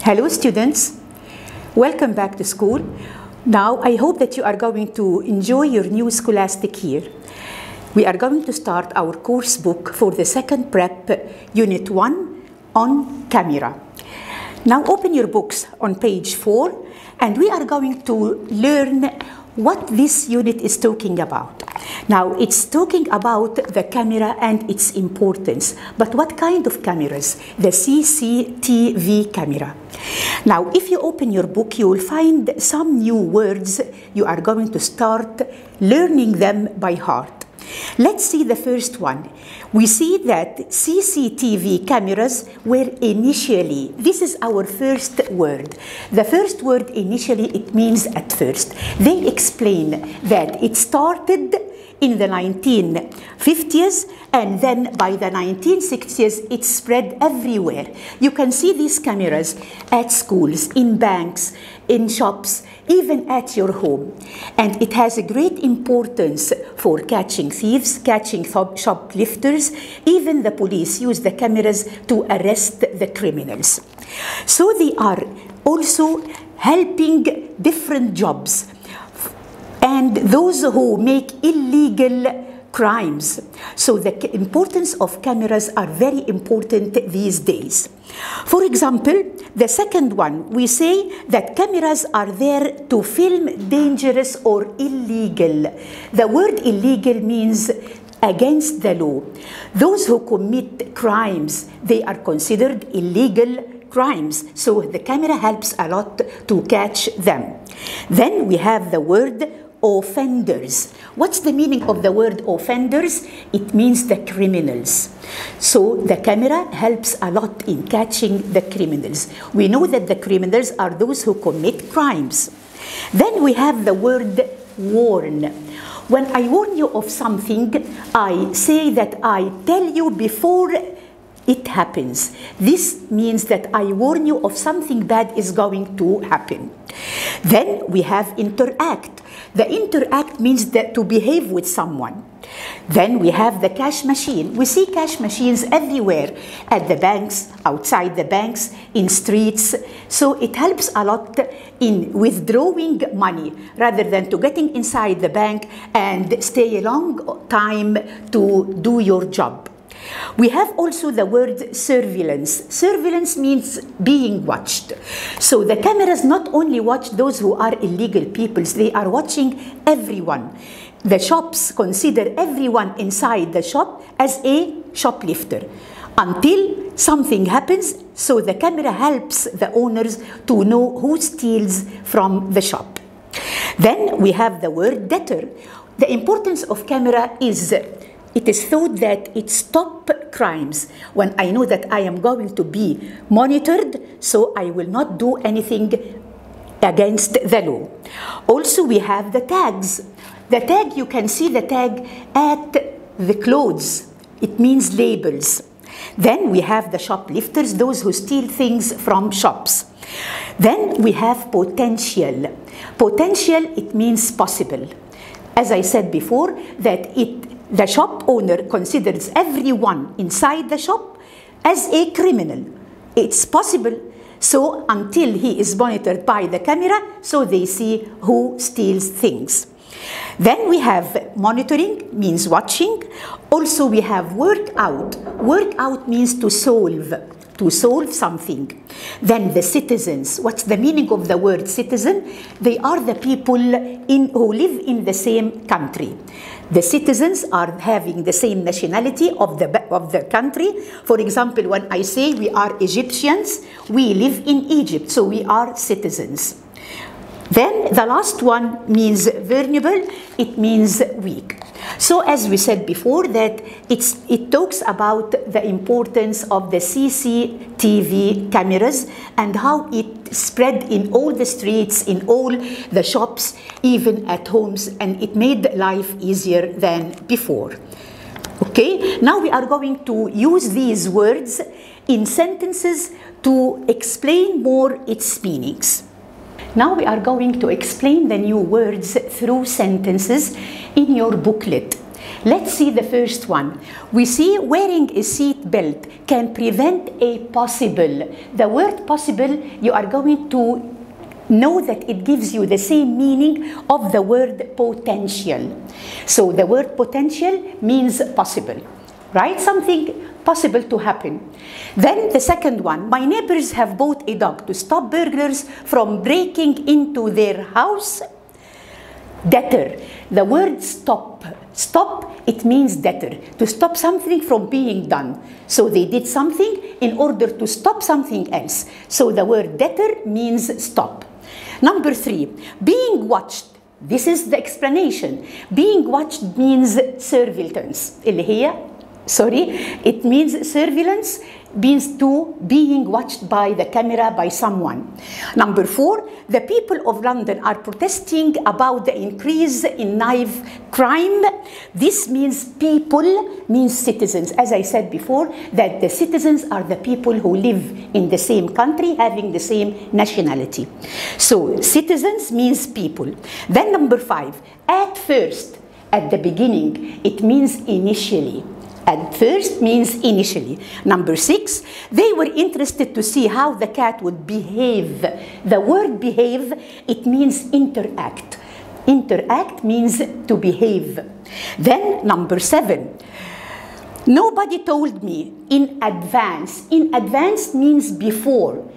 Hello students, welcome back to school. Now I hope that you are going to enjoy your new scholastic year. We are going to start our course book for the second prep, Unit 1 on camera. Now open your books on page 4 and we are going to learn what this unit is talking about. Now it's talking about the camera and its importance, but what kind of cameras? The CCTV camera. Now if you open your book, you will find some new words. You are going to start learning them by heart. Let's see the first one. We see that CCTV cameras were initially, this is our first word. The first word initially, it means at first. They explain that it started in the 1950s and then by the 1960s it spread everywhere. You can see these cameras at schools, in banks, in shops, even at your home. And it has a great importance for catching thieves, catching shoplifters. Even the police use the cameras to arrest the criminals. So they are also helping different jobs and those who make illegal crimes. So the importance of cameras are very important these days. For example, the second one, we say that cameras are there to film dangerous or illegal. The word illegal means against the law. Those who commit crimes, they are considered illegal crimes. So the camera helps a lot to catch them. Then we have the word offenders. What's the meaning of the word offenders? It means the criminals. So the camera helps a lot in catching the criminals. We know that the criminals are those who commit crimes. Then we have the word warn. When I warn you of something, I say that I tell you before it happens. This means that I warn you of something bad is going to happen. Then we have interact. The interact means that to behave with someone. Then we have the cash machine. We see cash machines everywhere, at the banks, outside the banks, in streets. So it helps a lot in withdrawing money rather than to getting inside the bank and stay a long time to do your job. We have also the word surveillance. Surveillance means being watched. So the cameras not only watch those who are illegal peoples, they are watching everyone. The shops consider everyone inside the shop as a shoplifter until something happens. So the camera helps the owners to know who steals from the shop. Then we have the word deter. The importance of camera is it is thought that it stops crimes. When I know that I am going to be monitored, so I will not do anything against the law. Also, we have the tags. The tag, you can see the tag at the clothes. It means labels. Then we have the shoplifters, those who steal things from shops. Then we have potential. Potential, it means possible. As I said before, that the shop owner considers everyone inside the shop as a criminal. It's possible. So until he is monitored by the camera, so they see who steals things. Then we have monitoring, means watching. Also we have work out. Work out means to solve something. Then the citizens. What's the meaning of the word citizen? They are the people who live in the same country. The citizens are having the same nationality of the country. For example, when I say we are Egyptians, we live in Egypt, so we are citizens. Then the last one means vulnerable, it means weak. So as we said before, that it talks about the importance of the CCTV cameras and how it spread in all the streets, in all the shops, even at homes, and it made life easier than before. Okay, now we are going to use these words in sentences to explain more its meanings. Now we are going to explain the new words through sentences in your booklet. Let's see the first one. We see wearing a seat belt can prevent a possible. The word possible, you are going to know that it gives you the same meaning of the word potential. So the word potential means possible, right? Something possible to happen. Then the second one, my neighbors have bought a dog to stop burglars from breaking into their house. Deter. The word stop. Stop, it means deter. To stop something from being done. So they did something in order to stop something else. So the word deter means stop. Number 3, being watched. This is the explanation. Being watched means surveillance. It means surveillance, means to being watched by the camera by someone. Number 4, the people of London are protesting about the increase in knife crime. This means people means citizens. As I said before, that the citizens are the people who live in the same country, having the same nationality. So citizens means people. Then number 5, at first, at the beginning, it means initially. At first means initially. Number 6, they were interested to see how the cat would behave. The word behave, it means interact. Interact means to behave. Then number 7, nobody told me in advance. In advance means before,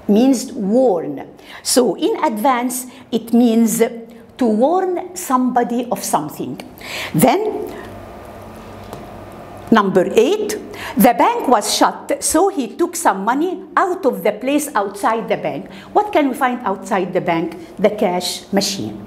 means warn. So in advance, it means to warn somebody of something. Then number 8, the bank was shut, so he took some money out of the place outside the bank. What can we find outside the bank? The cash machine.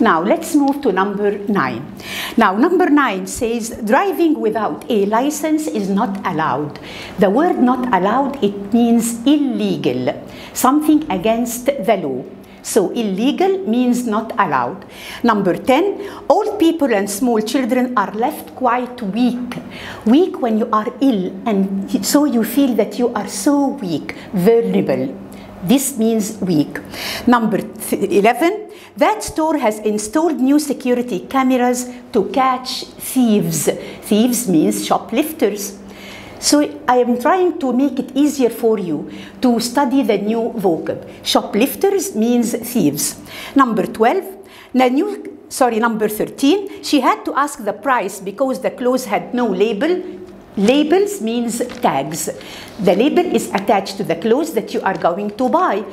Now let's move to number 9. Now number 9 says driving without a license is not allowed. The word not allowed, it means illegal, something against the law. So illegal means not allowed. Number 10, old people and small children are left quite weak. Weak when you are ill, and so you feel that you are so weak, vulnerable. This means weak. Number 11, that store has installed new security cameras to catch thieves. Thieves means shoplifters. So I am trying to make it easier for you to study the new vocab. Shoplifters means thieves. Number 12, number 13, she had to ask the price because the clothes had no label. Labels means tags. The label is attached to the clothes that you are going to buy.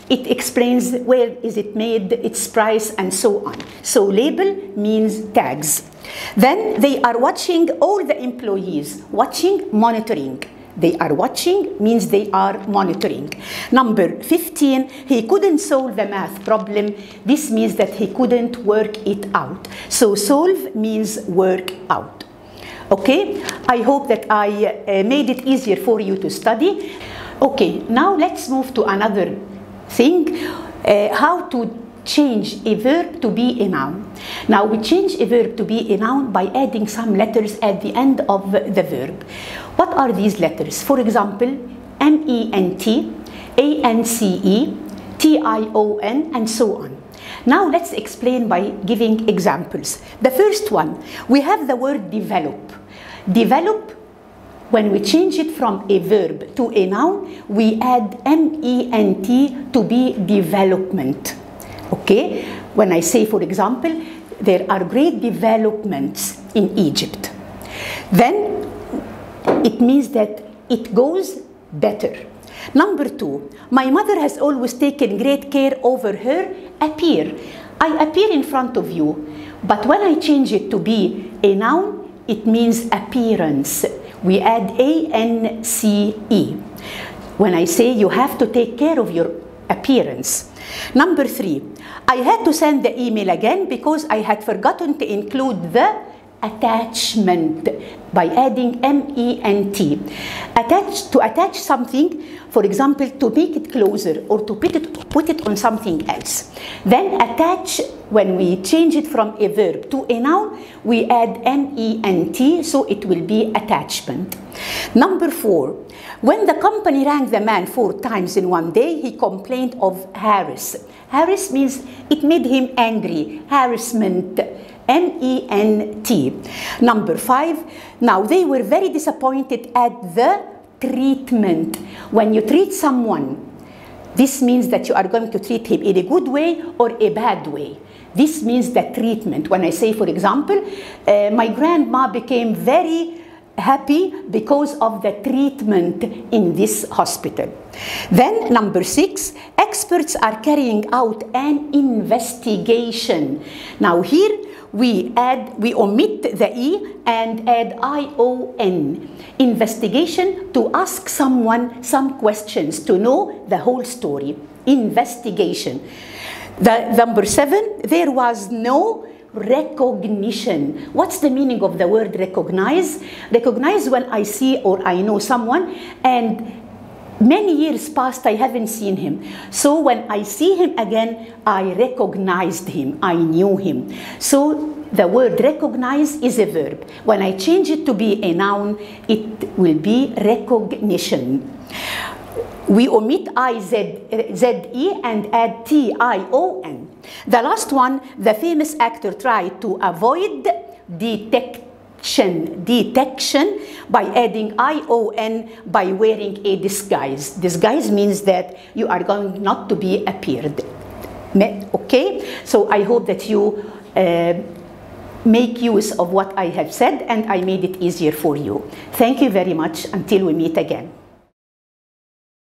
It explains where is it made, its price, and so on. So label means tags. Then they are watching all the employees. Watching, monitoring. They are watching means they are monitoring. Number 15, he couldn't solve the math problem. This means that he couldn't work it out. So solve means work out. Okay, I hope that I made it easier for you to study. Okay, now let's move to another thing, how to change a verb to be a noun. Now we change a verb to be a noun by adding some letters at the end of the verb. What are these letters? For example, M-E-N-T, A-N-C-E, T-I-O-N, and so on. Now let's explain by giving examples. The first one, we have the word develop. Develop, when we change it from a verb to a noun, we add M-E-N-T to be development. Okay? When I say, for example, there are great developments in Egypt, then it means that it goes better. Number 2, my mother has always taken great care over her appear. I appear in front of you, but when I change it to be a noun, it means appearance. We add A-N-C-E. When I say you have to take care of your appearance. Number 3, I had to send the email again because I had forgotten to include the attachment by adding M-E-N-T. To attach something, for example, to make it closer or to put it on something else. Then attach, when we change it from a verb to a noun, we add M-E-N-T, so it will be attachment. Number 4, when the company rang the man 4 times in one day, he complained of harass. Harass means it made him angry, harassment. M-E-N-T. Number 5, now they were very disappointed at the treatment. When you treat someone, this means that you are going to treat him in a good way or a bad way. This means the treatment. When I say, for example, my grandma became very happy because of the treatment in this hospital. Then number 6, experts are carrying out an investigation. Now here we omit the E and add I-O-N. Investigation, to ask someone some questions, to know the whole story. Investigation. The number 7, there was no recognition. What's the meaning of the word recognize? Recognize, when I see or I know someone and many years passed, I haven't seen him. So when I see him again, I recognized him, I knew him. So the word recognize is a verb. When I change it to be a noun, it will be recognition. We omit I-Z-E and add T-I-O-N. The last one, the famous actor tried to avoid detection by adding I-O-N by wearing a disguise. Disguise means that you are going not to be appeared. Okay? So I hope that you make use of what I have said and I made it easier for you. Thank you very much. Until we meet again.